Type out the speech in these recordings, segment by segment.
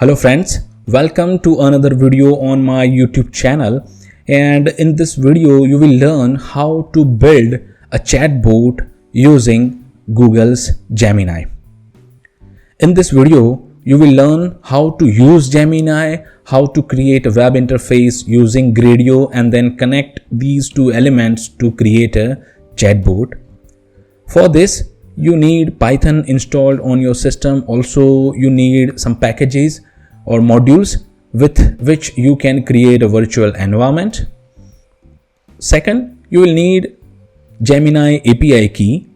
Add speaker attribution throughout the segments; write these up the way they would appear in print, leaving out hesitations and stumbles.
Speaker 1: Hello friends, welcome to another video on my YouTube channel, and in this video you will learn how to build a chatbot using Google's Gemini. In this video you will learn how to use Gemini, how to create a web interface using Gradio and then connect these two elements to create a chatbot. For this you need Python installed on your system. Also you need some packages or modules with which you can create a virtual environment. Second, you will need Gemini API key.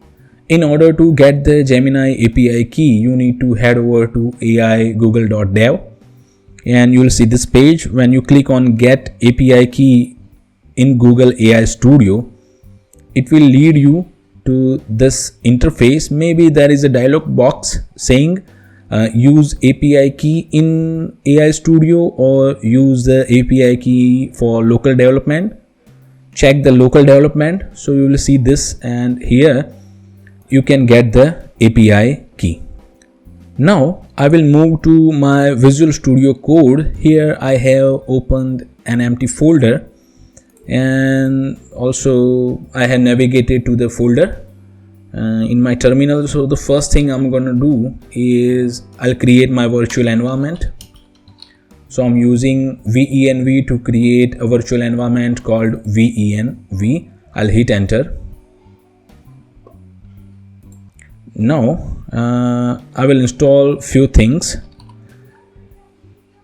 Speaker 1: In order to get the Gemini API key, you need to head over to ai.google.dev and you will see this page. When you click on Get API key in Google AI Studio, it will lead you to this interface. Maybe there is a dialog box saying use API key in AI Studio or use the API key for local development. Check the local development. So you will see this, and here you can get the API key. Now I will move to my Visual Studio Code. Here I have opened an empty folder and also I have navigated to the folder in my terminal. So the first thing I'm gonna do is I'll create my virtual environment. So I'm using venv to create a virtual environment called venv. I'll hit enter. Now I will install few things.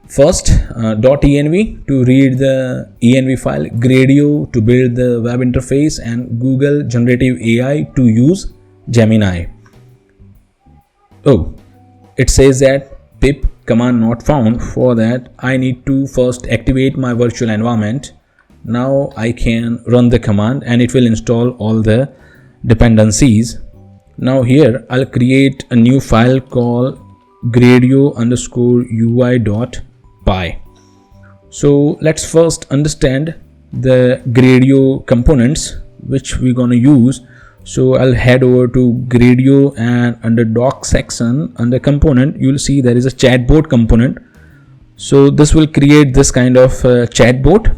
Speaker 1: First, .env to read the env file, Gradio to build the web interface, and Google Generative AI to use Gemini. Oh, it says that pip command not found. For that I need to first activate my virtual environment. Now I can run the command and it will install all the dependencies. Now here I'll create a new file called gradio_ui.py. So let's first understand the Gradio components which we're gonna use. So I'll head over to Gradio, and under doc section under component you'll see there is a chatbot component. So this will create this kind of chatbot,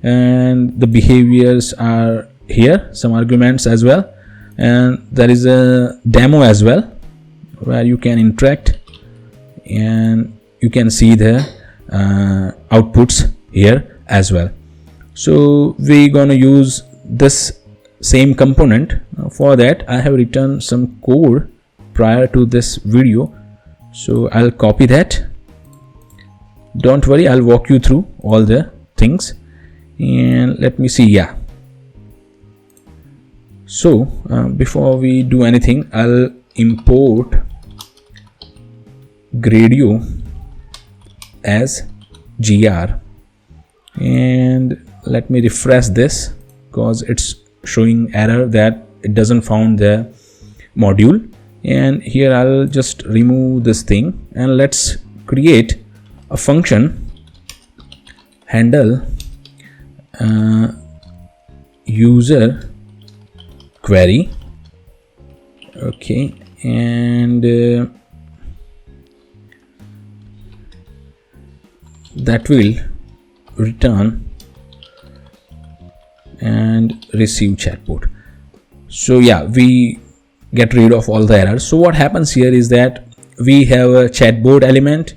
Speaker 1: and the behaviors are here, some arguments as well, and there is a demo as well where you can interact and you can see the outputs here as well. So we're gonna use this same component. For that I have written some code prior to this video, so I'll copy that. Don't worry, I'll walk you through all the things, and let me see. Yeah, so before we do anything, I'll import Gradio as gr, and let me refresh this because it's showing error that it doesn't found the module. And here I'll just remove this thing, and let's create a function handle user query. Okay, and that will return and receive chatbot. So yeah, we get rid of all the errors. So what happens here is that we have a chatbot element,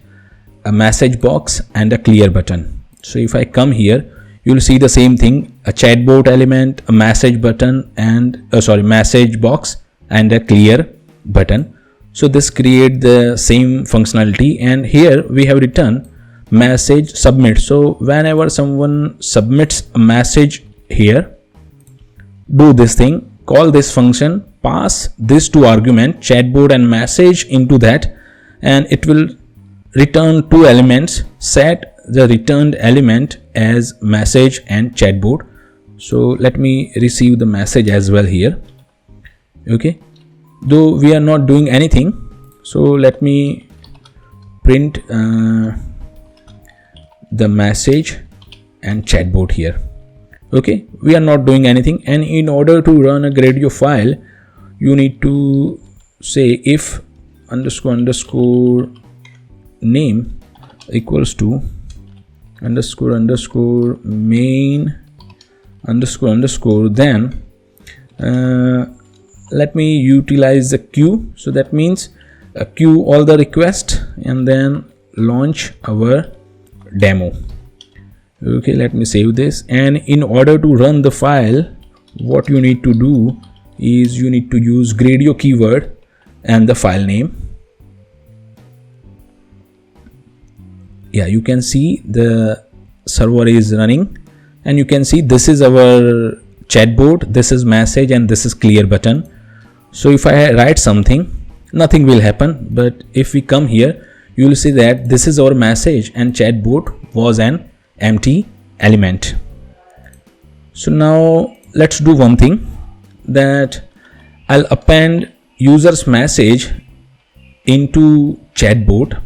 Speaker 1: a message box, and a clear button. So if I come here, you'll see the same thing: a chatbot element, a message button, and message box and a clear button. So this create the same functionality, and here we have written message submit. So whenever someone submits a message here, do this thing, call this function, pass these two arguments, chatbot and message, into that, and it will return two elements. Set the returned element as message and chatbot. So let me receive the message as well here. Okay, though we are not doing anything, so let me print the message and chatbot here. Okay, we are not doing anything, and in order to run a Gradio file you need to say if __ name equals to underscore underscore main underscore underscore, then let me utilize the queue. So that means queue all the request and then launch our demo. Okay, let me save this. And in order to run the file, what you need to do is you need to use Gradio keyword and the file name. Yeah, you can see the server is running, and you can see this is our chatbot, this is message, and this is clear button. So if I write something, nothing will happen. But if we come here, you will see that this is our message and chatbot was an empty element. So now let's do one thing, that I'll append user's message into chatbot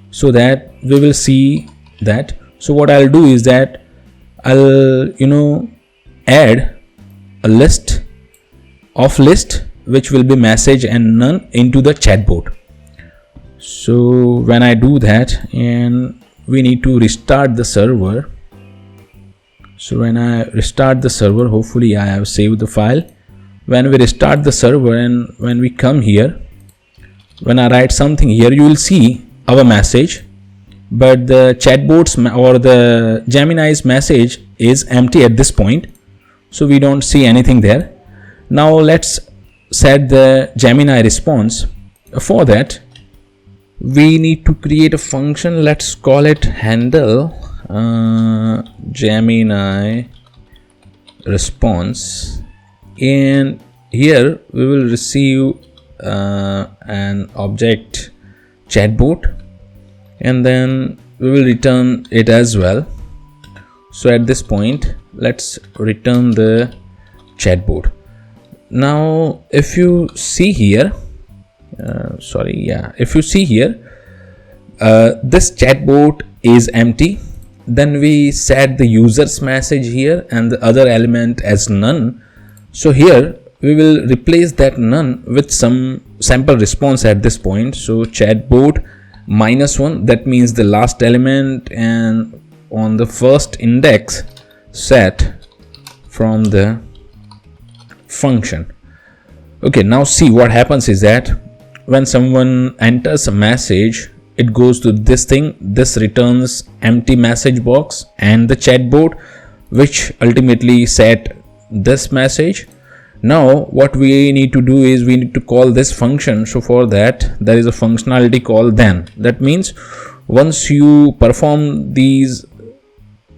Speaker 1: so that we will see that. So what I'll do is that I'll add a list which will be message and none into the chatbot. So when I do that, and we need to restart the server. So when I restart the server, hopefully I have saved the file. When we restart the server and when we come here, when I write something here, you will see our message, but the chatbot's or the Gemini's message is empty at this point. So we don't see anything there. Now let's set the Gemini response. For that, we need to create a function. Let's call it handle Gemini response, and here we will receive an object chatbot, and then we will return it as well. So at this point, let's return the chatbot. Now if you see here, if you see here, this chatbot is empty. Then we set the user's message here and the other element as none. So here we will replace that none with some sample response at this point. So chatbot -1, that means the last element, and on the first index set from the function. Okay, now see what happens is that when someone enters a message, it goes to this thing. This returns empty message box and the chatbot, which ultimately set this message. Now what we need to do is we need to call this function. So for that, there is a functionality called then. That means once you perform these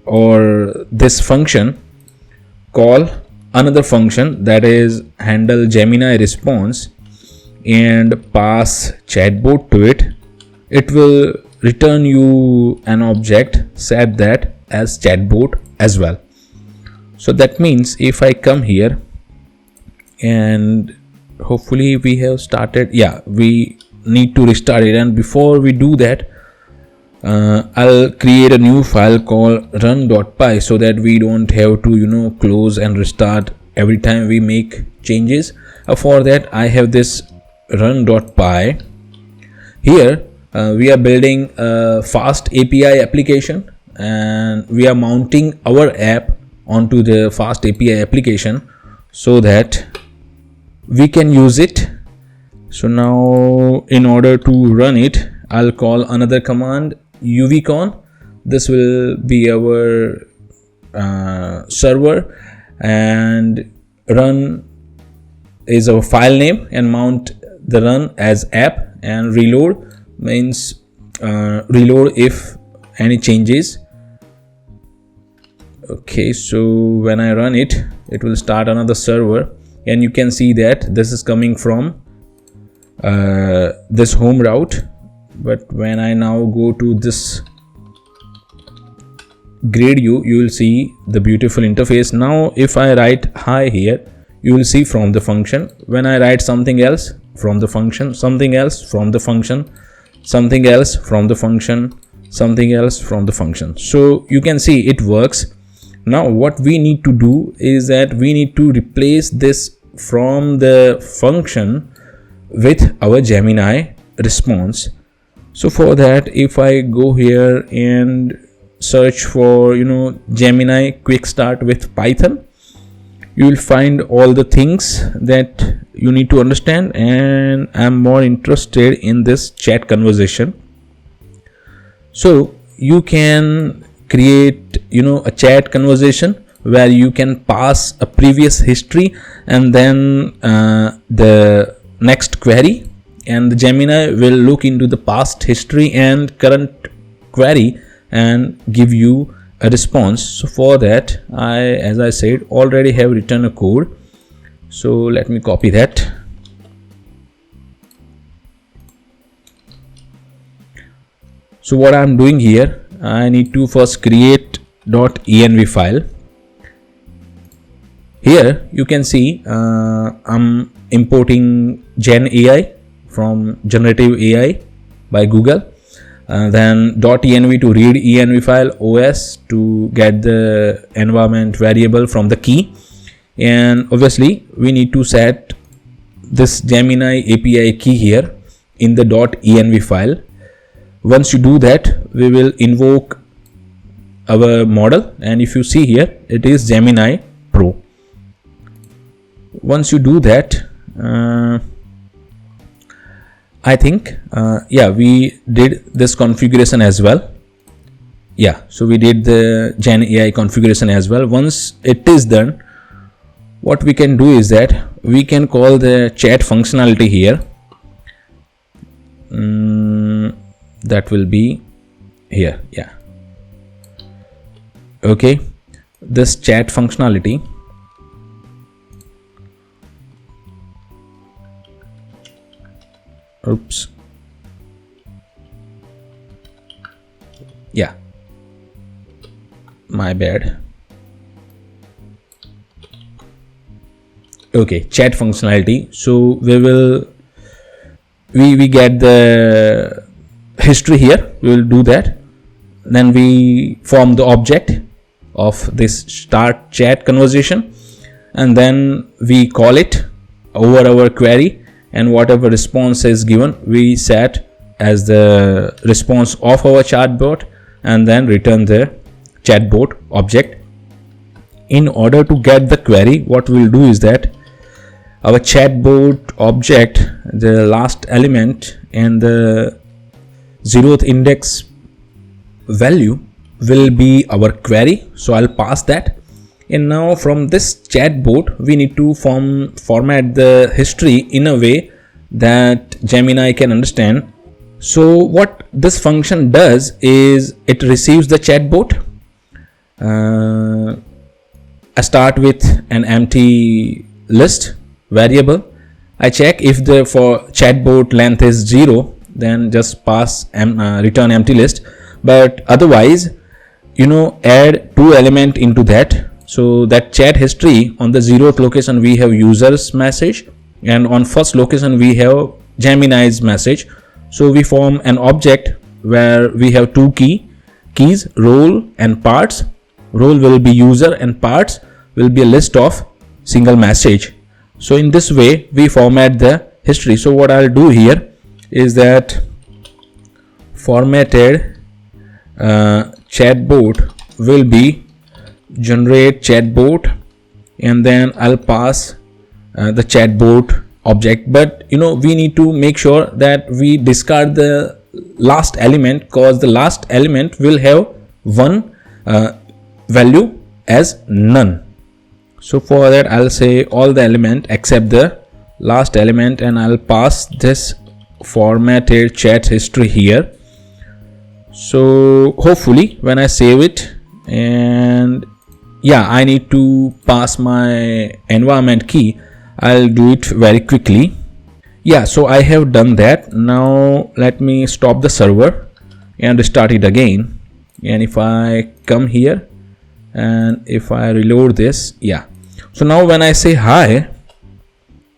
Speaker 1: or this function, call another function, that is handle Gemini response, and pass chatbot to it, it will return you an object, set that as chatbot as well. So that means if I come here, and hopefully we have started, we need to restart it, and before we do that, I'll create a new file called run.py so that we don't have to close and restart every time we make changes. For that, I have this run.py. Here we are building a fast API application, and we are mounting our app onto the fast API application so that we can use it. So now in order to run it, I'll call another command, uvcon. This will be our server, and run is our file name, and mount the run as app, and reload means reload if any changes. Okay, so when I run it, it will start another server, and you can see that this is coming from this home route. But when I now go to this Gradio, you will see the beautiful interface. Now if I write hi here, you will see from the function. When I write something else, from the function, something else from the function, something else from the function, something else from the function. So you can see it works. Now what we need to do is that we need to replace this from the function with our Gemini response. So for that, if I go here and search for Gemini quick start with Python, you will find all the things that you need to understand, and I'm more interested in this chat conversation. So you can create a chat conversation where you can pass a previous history and then the next query, and the Gemini will look into the past history and current query and give you a response. So for that, as I said, already have written a code. So let me copy that. So what I'm doing here, I need to first create .env file. Here you can see I'm importing Gen AI from generative AI by Google. Then .env to read env file, OS to get the environment variable from the key, and obviously we need to set this Gemini API key here in the .env file. Once you do that, we will invoke our model, and if you see here, it is Gemini Pro. Once you do that, I think we did this configuration as well. So we did the Gen AI configuration as well. Once it is done, what we can do is that we can call the chat functionality here. That will be here. Okay, this chat functionality. Oops. My bad. Okay, chat functionality. So we get the history here. We will do that. Then we form the object of this start chat conversation, and then we call it over our query, and whatever response is given we set as the response of our chatbot, and then return the chatbot object. In order to get the query, what we'll do is that our chatbot object, the last element and the 0th index value will be our query. So I'll pass that. And now from this chatbot, we need to format the history in a way that Gemini can understand. So what this function does is it receives the chatbot. I start with an empty list variable. I check if the for chatbot length is 0, then just pass return empty list. But otherwise, add 2 element into that. So that chat history, on the 0th location we have user's message, and on first location we have Gemini's message. So we form an object where we have 2 keys, role and parts. Role will be user and parts will be a list of single message. So in this way we format the history. So what I'll do here is that formatted chatbot will be generate chatbot, and then I'll pass the chatbot object. But we need to make sure that we discard the last element, because the last element will have one value as none. So for that I'll say all the element except the last element, and I'll pass this formatted chat history here. So hopefully when I save it, and I need to pass my environment key, I'll do it very quickly. So I have done that. Now let me stop the server and start it again. And if I come here and if I reload this, so now when I say hi,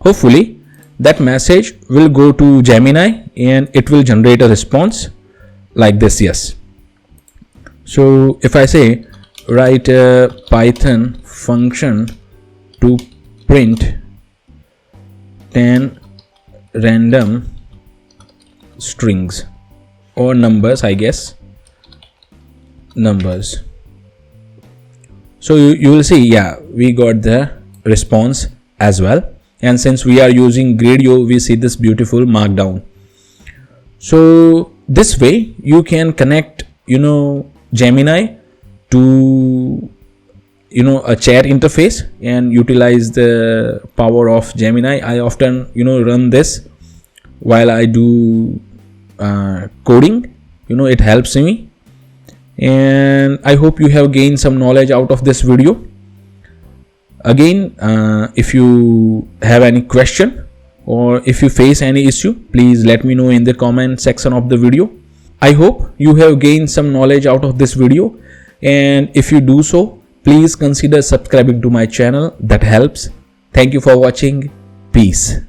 Speaker 1: hopefully that message will go to Gemini and it will generate a response like this. Yes. So if I say write a Python function to print 10 random strings, or numbers, I guess, numbers. So you will see, yeah, we got the response as well. And since we are using Gradio, we see this beautiful markdown. So this way you can connect, Gemini to, a chat interface and utilize the power of Gemini. I often, run this while I do coding. It helps me. And I hope you have gained some knowledge out of this video. Again, if you have any question or if you face any issue, please let me know in the comment section of the video. I hope you have gained some knowledge out of this video, and if you do so, please consider subscribing to my channel. That helps. Thank you for watching. Peace.